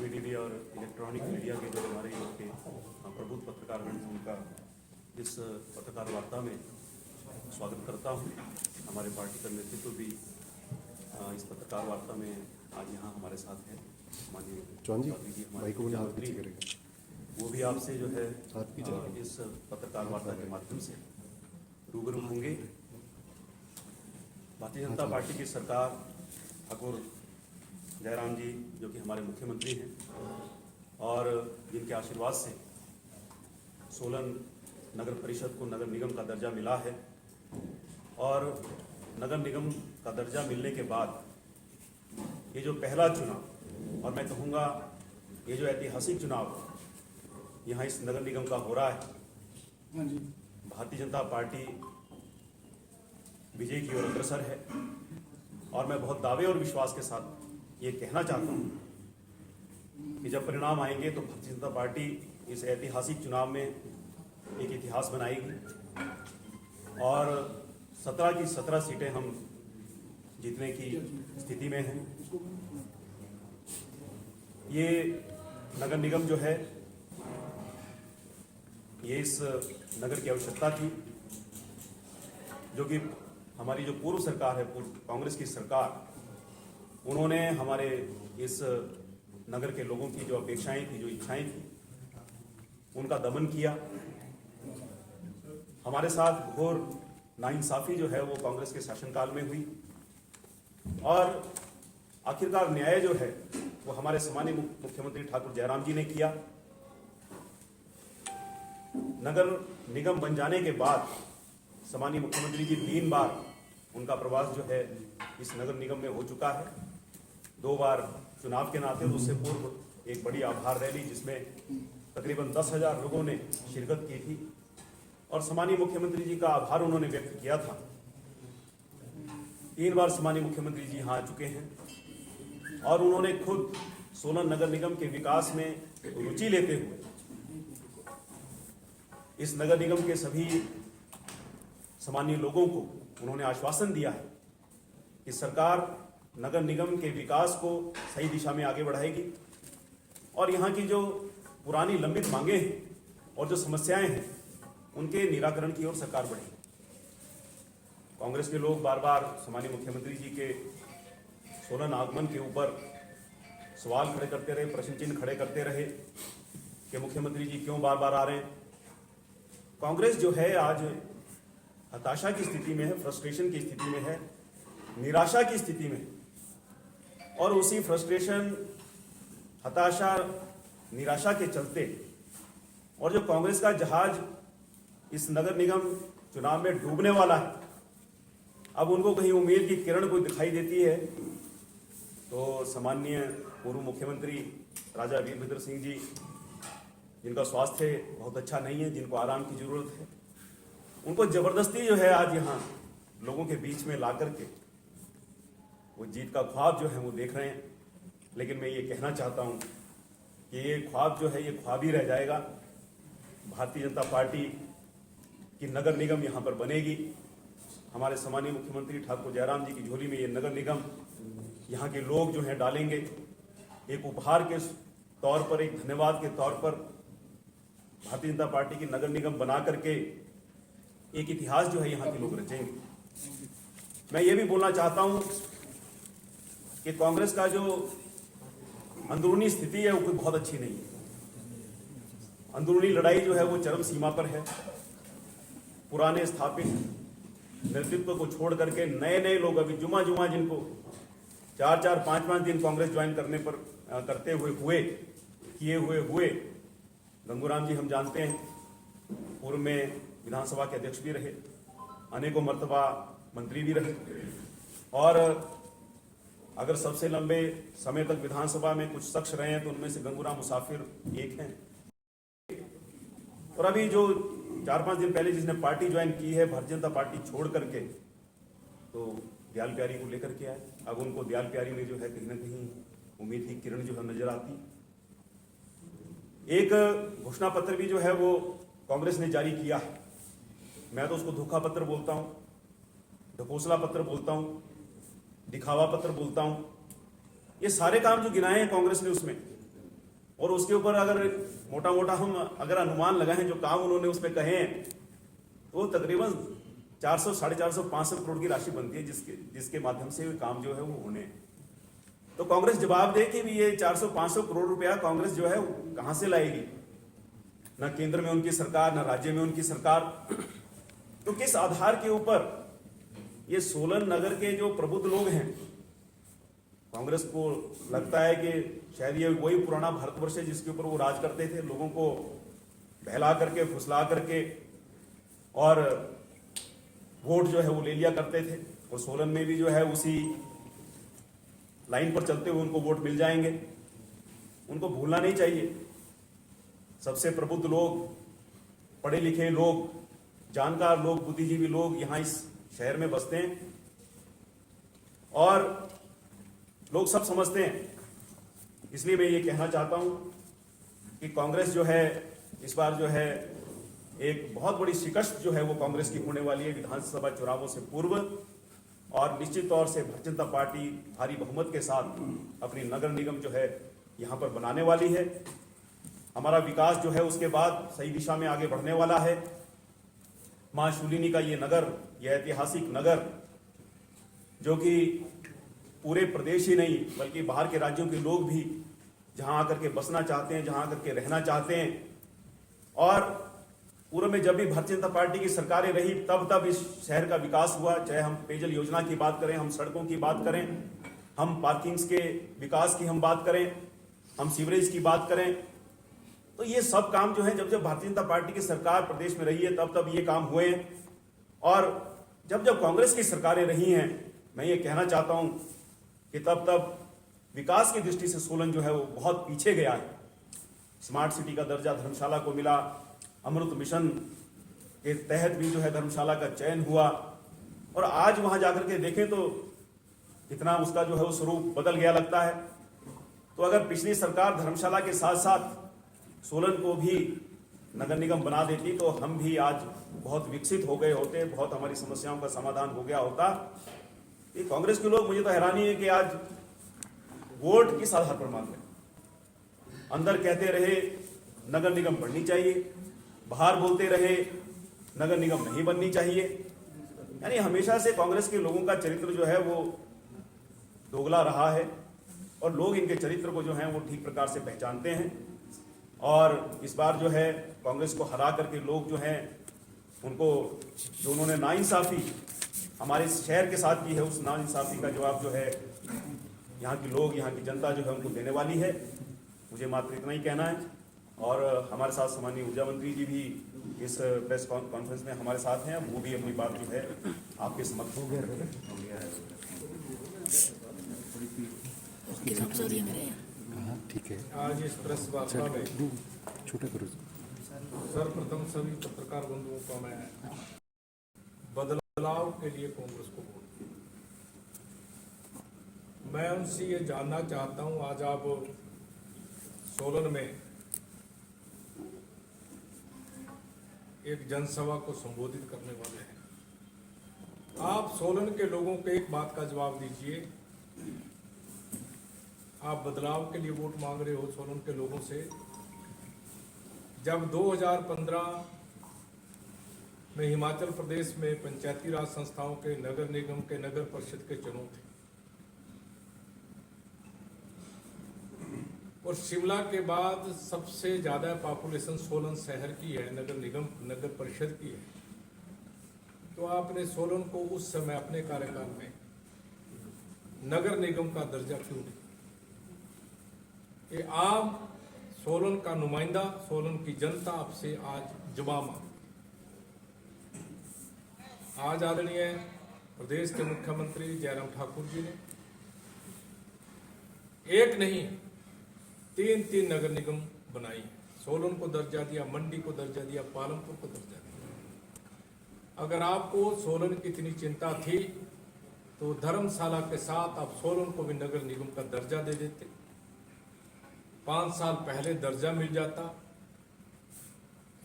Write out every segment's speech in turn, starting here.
Media और electronic media के जो हमारे यहाँ के प्रबुद्ध पत्रकार हैं उनका इस पत्रकार वार्ता में स्वागत करता हूँ। हमारे पार्टी का नेतृत्व भी इस पत्रकार वार्ता में आज यहाँ हमारे साथ है। माननीय जी हमारे मंत्री, वो भी आपसे जो है इस पत्रकार वार्ता के माध्यम से रूबरू होंगे। भारतीय जनता पार्टी की सरकार ठाकुर जयराम जी जो कि हमारे मुख्यमंत्री हैं और जिनके आशीर्वाद से सोलन नगर परिषद को नगर निगम का दर्जा मिला है और नगर निगम का दर्जा मिलने के बाद ये जो पहला चुनाव और मैं कहूँगा ये जो ऐतिहासिक चुनाव यहाँ इस नगर निगम का हो रहा है, भारतीय जनता पार्टी विजय की ओर अग्रसर है। और मैं बहुत दावे और विश्वास के साथ ये कहना चाहता हूँ कि जब परिणाम आएंगे तो भारतीय जनता पार्टी इस ऐतिहासिक चुनाव में एक इतिहास बनाएगी और 17 की 17 सीटें हम जीतने की स्थिति में हैं। ये नगर निगम जो है ये इस नगर की आवश्यकता थी, जो कि हमारी जो पूर्व सरकार है, कांग्रेस की सरकार, उन्होंने हमारे इस नगर के लोगों की जो अपेक्षाएं थी, जो इच्छाएं थी, उनका दमन किया। हमारे साथ घोर नाइंसाफी जो है वो कांग्रेस के शासनकाल में हुई और आखिरकार न्याय जो है वो हमारे सम्मानीय मुख्यमंत्री ठाकुर जयराम जी ने किया। नगर निगम बन जाने के बाद सम्मानीय मुख्यमंत्री जी 3 बार उनका प्रवास जो है इस नगर निगम में हो चुका है। 2 बार चुनाव के नाते, उससे पूर्व एक बड़ी आभार रैली जिसमें तकरीबन 10,000 लोगों ने शिरकत की थी और सम्मानीय मुख्यमंत्री जी का आभार उन्होंने व्यक्त किया था। 3 बार सम्मानीय मुख्यमंत्री जी यहाँ आ चुके हैं और उन्होंने खुद सोलन नगर निगम के विकास में रुचि लेते हुए इस नगर निगम के सभी सामान्य लोगों को उन्होंने आश्वासन दिया है कि सरकार नगर निगम के विकास को सही दिशा में आगे बढ़ाएगी और यहाँ की जो पुरानी लंबित मांगे हैं और जो समस्याएं हैं उनके निराकरण की ओर सरकार बढ़ेगी। कांग्रेस के लोग बार बार सम्मानीय मुख्यमंत्री जी के सोलन आगमन के ऊपर सवाल खड़े करते रहे, प्रश्न चिन्ह खड़े करते रहे कि मुख्यमंत्री जी क्यों बार बार आ रहे हैं। कांग्रेस जो है आज हताशा की स्थिति में है, फ्रस्ट्रेशन की स्थिति में है, निराशा की स्थिति में है और उसी फ्रस्ट्रेशन, हताशा, निराशा के चलते और जो कांग्रेस का जहाज इस नगर निगम चुनाव में डूबने वाला है, अब उनको कहीं उम्मीद की किरण कोई दिखाई देती है तो सामान्य पूर्व मुख्यमंत्री राजा वीरभद्र सिंह जी, जिनका स्वास्थ्य बहुत अच्छा नहीं है, जिनको आराम की जरूरत है, उनको जबरदस्ती जो है आज यहाँ लोगों के बीच में ला करके वो जीत का ख्वाब जो है वो देख रहे हैं। लेकिन मैं ये कहना चाहता हूँ कि ये ख्वाब जो है ये ख्वाब ही रह जाएगा। भारतीय जनता पार्टी की नगर निगम यहाँ पर बनेगी। हमारे सम्मानीय मुख्यमंत्री ठाकुर जयराम जी की झोली में ये नगर निगम यहाँ के लोग जो हैं डालेंगे। एक उपहार के तौर पर, एक धन्यवाद के तौर पर भारतीय जनता पार्टी की नगर निगम बना करके एक इतिहास जो है यहाँ के लोग रचेंगे। मैं ये भी बोलना चाहता हूँ कि कांग्रेस का जो अंदरूनी स्थिति है वो कोई बहुत अच्छी नहीं है। अंदरूनी लड़ाई जो है वो चरम सीमा पर है। पुराने स्थापित नेतृत्व को छोड़ करके नए नए लोग अभी जुमा जुमा जिनको 4-4, 5-5 दिन कांग्रेस ज्वाइन करने पर करते हुए गंगूराम जी हम जानते हैं, पूर्व में विधानसभा के अध्यक्ष भी रहे, अनेकों मर्तबा मंत्री भी रहे और अगर सबसे लंबे समय तक विधानसभा में कुछ शख्स रहे हैं तो उनमें से गंगूराम मुसाफिर एक हैं। और अभी जो 4-5 दिन पहले जिसने पार्टी ज्वाइन की है भारतीय जनता पार्टी छोड़ करके, तो दयाल प्यारी को लेकर के आए। अब उनको दयाल प्यारी में जो है कहीं ना कहीं उम्मीद की किरण जो है नजर आती। एक घोषणा पत्र भी जो है वो कांग्रेस ने जारी किया है। मैं तो उसको धोखा पत्र बोलता हूं, ढकोसला पत्र बोलता हूं, दिखावा पत्र बोलता हूं। ये सारे काम जो गिनाए हैं कांग्रेस ने उसमें, और उसके ऊपर अगर मोटा मोटा हम अगर अनुमान लगाएं जो काम उन्होंने उसमें कहे हैं, तो तकरीबन 400, 450, 500 करोड़ की राशि बनती है जिसके माध्यम से काम जो है वो होने हैं। तो कांग्रेस जवाब दे कि भी ये 400-500 करोड़ रुपया कांग्रेस जो है कहां से लाएगी? ना केंद्र में उनकी सरकार, ना राज्य में उनकी सरकार। तो किस आधार के ऊपर ये सोलन नगर के जो प्रबुद्ध लोग हैं, कांग्रेस को लगता है कि शायद ये वही पुराना भारतवर्ष है जिसके ऊपर वो राज करते थे, लोगों को बहला करके, फुसला करके और वोट जो है वो ले लिया करते थे। और सोलन में भी जो है उसी लाइन पर चलते हुए उनको वोट मिल जाएंगे। उनको भूलना नहीं चाहिए। सबसे प्रबुद्ध लोग, पढ़े लिखे लोग, जानकार लोग, बुद्धिजीवी लोग यहाँ इस शहर में बसते हैं और लोग सब समझते हैं। इसलिए मैं ये कहना चाहता हूं कि कांग्रेस जो है इस बार जो है एक बहुत बड़ी शिकस्त जो है वो कांग्रेस की होने वाली है विधानसभा चुनावों से पूर्व, और निश्चित तौर से भारतीय जनता पार्टी भारी बहुमत के साथ अपनी नगर निगम जो है यहाँ पर बनाने वाली है। हमारा विकास जो है उसके बाद सही दिशा में आगे बढ़ने वाला है। मां शूलिनी का ये नगर, यह ऐतिहासिक नगर, जो कि पूरे प्रदेश ही नहीं बल्कि बाहर के राज्यों के लोग भी जहां आकर के बसना चाहते हैं, जहां आकर के रहना चाहते हैं। और पूर्व में जब भी भारतीय जनता पार्टी की सरकारें रही तब इस शहर का विकास हुआ। चाहे हम पेयजल योजना की बात करें, हम सड़कों की बात करें, हम पार्किंग्स के विकास की हम बात करें, हम सीवरेज की बात करें, तो ये सब काम जो है जब भारतीय जनता पार्टी की सरकार प्रदेश में रही है तब ये काम हुए हैं। और जब कांग्रेस की सरकारें रही हैं, मैं ये कहना चाहता हूं कि तब विकास की दृष्टि से सोलन जो है वो बहुत पीछे गया है। स्मार्ट सिटी का दर्जा धर्मशाला को मिला, अमृत मिशन के तहत भी जो है धर्मशाला का चयन हुआ, और आज वहां जाकर के देखें तो कितना उसका जो है वो स्वरूप बदल गया लगता है। तो अगर पिछली सरकार धर्मशाला के साथ साथ सोलन को भी नगर निगम बना देती तो हम भी आज बहुत विकसित हो गए होते, बहुत हमारी समस्याओं का समाधान हो गया होता। ये कांग्रेस के लोग, मुझे तो हैरानी है कि आज वोट किस आधार पर मांग रहे हैं। अंदर कहते रहे नगर निगम बननी चाहिए, बाहर बोलते रहे नगर निगम नहीं बननी चाहिए। यानी हमेशा से कांग्रेस के लोगों का चरित्र जो है वो दोगला रहा है और लोग इनके चरित्र को जो है वो ठीक प्रकार से पहचानते हैं। और इस बार जो है कांग्रेस को हरा करके लोग जो हैं उनको, जो उन्होंने नाइंसाफी हमारे शहर के साथ की है, उस नाइंसाफी का जवाब जो है यहाँ के लोग, यहाँ की जनता जो है उनको देने वाली है। मुझे मात्र इतना ही कहना है। और हमारे साथ सामान्य ऊर्जा मंत्री जी भी इस प्रेस कॉन्फ्रेंस में हमारे साथ हैं, वो भी अपनी बात जो है आपके समक्ष हो गया है। ठीक है। आज इस प्रेस वार्ता में छोटा करो। सर्वप्रथम सभी पत्रकार बंधुओं का मैं बदलाव के लिए कांग्रेस को वोट दूं। मैं उनसे ये जानना चाहता हूं, आज आप सोलन में एक जनसभा को संबोधित करने वाले हैं। आप सोलन के लोगों को एक बात का जवाब दीजिए, आप बदलाव के लिए वोट मांग रहे हो सोलन के लोगों से। जब 2015 में हिमाचल प्रदेश में पंचायती राज संस्थाओं के, नगर निगम के, नगर परिषद के चुनाव थे और शिमला के बाद सबसे ज्यादा पॉपुलेशन सोलन शहर की है, नगर निगम, नगर परिषद की है, तो आपने सोलन को उस समय अपने कार्यकाल में नगर निगम का दर्जा क्यों दिया? कि आप सोलन का नुमाइंदा, सोलन की जनता आपसे आज जवाब मांगती। आज आदरणीय प्रदेश के मुख्यमंत्री जयराम ठाकुर जी ने एक नहीं 3 नगर निगम बनाई। सोलन को दर्जा दिया, मंडी को दर्जा दिया, पालमपुर को दर्जा दिया। अगर आपको सोलन की इतनी चिंता थी तो धर्मशाला के साथ आप सोलन को भी नगर निगम का दर्जा दे देते। 5 साल पहले दर्जा मिल जाता,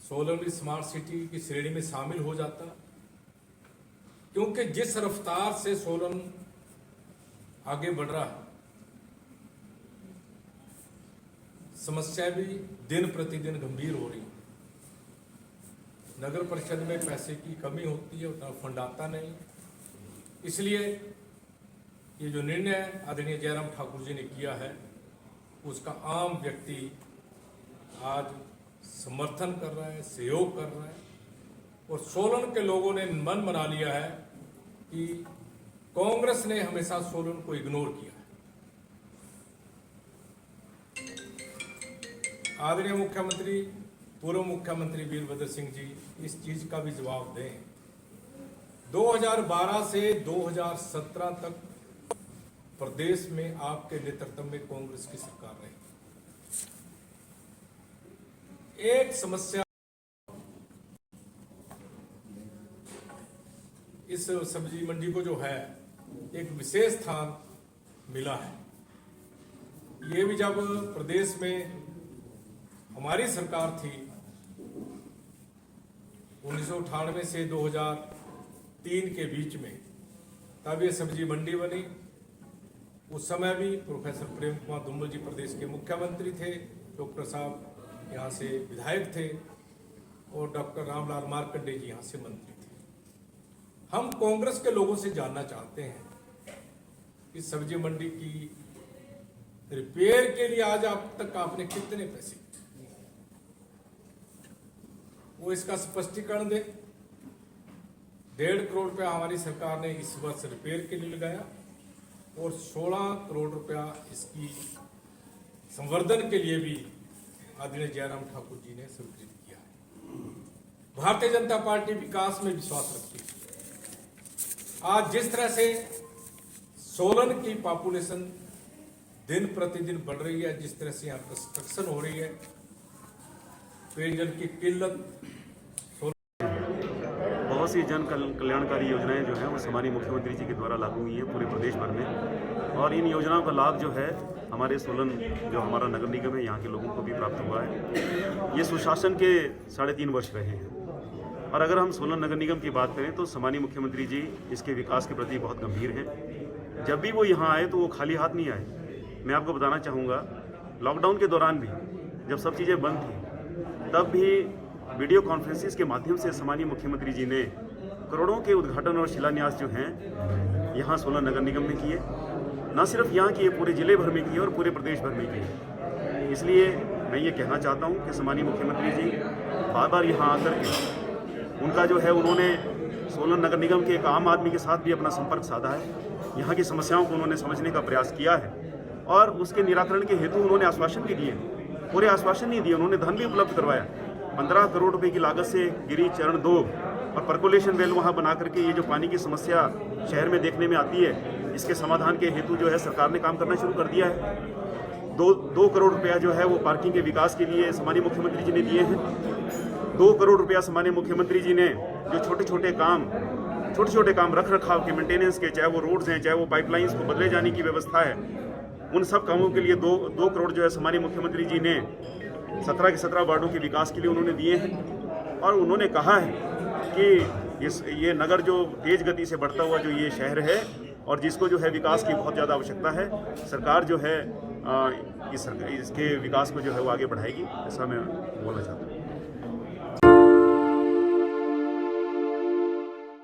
सोलन भी स्मार्ट सिटी की श्रेणी में शामिल हो जाता। क्योंकि जिस रफ्तार से सोलन आगे बढ़ रहा है, समस्याएं भी दिन प्रतिदिन गंभीर हो रही हैं। नगर परिषद में पैसे की कमी होती है, उतना फंड आता नहीं। इसलिए ये जो निर्णय आदरणीय जयराम ठाकुर जी ने किया है, उसका आम व्यक्ति आज समर्थन कर रहा है, सहयोग कर रहा है। और सोलन के लोगों ने मन बना लिया है कि कांग्रेस ने हमेशा सोलन को इग्नोर किया है। आदरणीय मुख्यमंत्री, पूर्व मुख्यमंत्री वीरभद्र सिंह जी इस चीज का भी जवाब दें। 2012 से 2017 तक प्रदेश में आपके नेतृत्व में कांग्रेस की सरकार रही। एक समस्या इस सब्जी मंडी को जो है एक विशेष स्थान मिला है। ये भी जब प्रदेश में हमारी सरकार थी 1998 से 2003 के बीच में, तब ये सब्जी मंडी बनी। उस समय भी प्रोफेसर प्रेम कुमार धूमल जी प्रदेश के मुख्यमंत्री थे, डॉक्टर साहब यहाँ से विधायक थे और डॉक्टर रामलाल मार्कंडे जी यहाँ से मंत्री थे। हम कांग्रेस के लोगों से जानना चाहते हैं कि सब्जी मंडी की रिपेयर के लिए आज आप तक आपने कितने पैसे दिए, वो इसका स्पष्टीकरण दे। 1.5 करोड़ रुपया हमारी सरकार ने इस वर्ष रिपेयर के लिए लगाया और 16 करोड़ रुपया इसकी संवर्धन के लिए भी आदरणीय जयराम ठाकुर जी ने स्वीकृत किया है। भारतीय जनता पार्टी विकास में विश्वास रखती है। आज जिस तरह से सोलन की पॉपुलेशन दिन प्रतिदिन बढ़ रही है, जिस तरह से यहाँ कंस्ट्रक्शन हो रही है, पेयजल की किल्लत, बहुत सी जन कल्याणकारी योजनाएं जो हैं वो हमारी मुख्यमंत्री जी के द्वारा लागू हुई हैं पूरे प्रदेश भर में। और इन योजनाओं का लाभ जो है हमारे सोलन जो हमारा नगर निगम है यहाँ के लोगों को भी प्राप्त हुआ है। ये सुशासन के 3.5 वर्ष रहे हैं। और अगर हम सोलन नगर निगम की बात करें तो सम्मानीय मुख्यमंत्री जी इसके विकास के प्रति बहुत गंभीर हैं। जब भी वो यहाँ आए तो वो खाली हाथ नहीं आए। मैं आपको बताना चाहूँगा, लॉकडाउन के दौरान भी जब सब चीज़ें बंद थी तब भी वीडियो कॉन्फ्रेंसिस के माध्यम से सम्मानीय मुख्यमंत्री जी ने करोड़ों के उद्घाटन और शिलान्यास जो हैं यहाँ सोलन नगर निगम में किए। न सिर्फ यहाँ किए, पूरे जिले भर में किए और पूरे प्रदेश भर में किए। इसलिए मैं ये कहना चाहता हूँ कि सम्मानीय मुख्यमंत्री जी बार बार यहाँ आकर के उनका जो है उन्होंने सोलन नगर निगम के एक आम आदमी के साथ भी अपना संपर्क साधा है। यहाँ की समस्याओं को उन्होंने समझने का प्रयास किया है और उसके निराकरण के हेतु उन्होंने आश्वासन भी दिए। पूरे आश्वासन नहीं दिए, उन्होंने धन भी उपलब्ध करवाया। 15 करोड़ रुपए की लागत से गिरी चरण 2 और पर्कोलेशन वेल वहाँ बना करके ये जो पानी की समस्या शहर में देखने में आती है, इसके समाधान के हेतु जो है सरकार ने काम करना शुरू कर दिया है। 2 करोड़ रुपया जो है वो पार्किंग के विकास के लिए सम्मानीय मुख्यमंत्री जी ने दिए हैं। 2 करोड़ रुपया सम्मानीय मुख्यमंत्री जी ने जो छोटे छोटे काम रख रखाव के मेंटेनेंस के, चाहे वो रोड्स हैं, चाहे वो पाइपलाइंस को बदले जाने की व्यवस्था है, उन सब कामों के लिए 2 करोड़ जो है सम्मानीय मुख्यमंत्री जी ने 17 के 17 वार्डों के विकास के लिए उन्होंने दिए हैं। और उन्होंने कहा है कि ये नगर जो तेज गति से बढ़ता हुआ जो ये शहर है और जिसको जो है विकास की बहुत ज़्यादा आवश्यकता है, सरकार जो है इसके विकास को जो है वो आगे बढ़ाएगी, ऐसा मैं बोलना चाहता हूँ।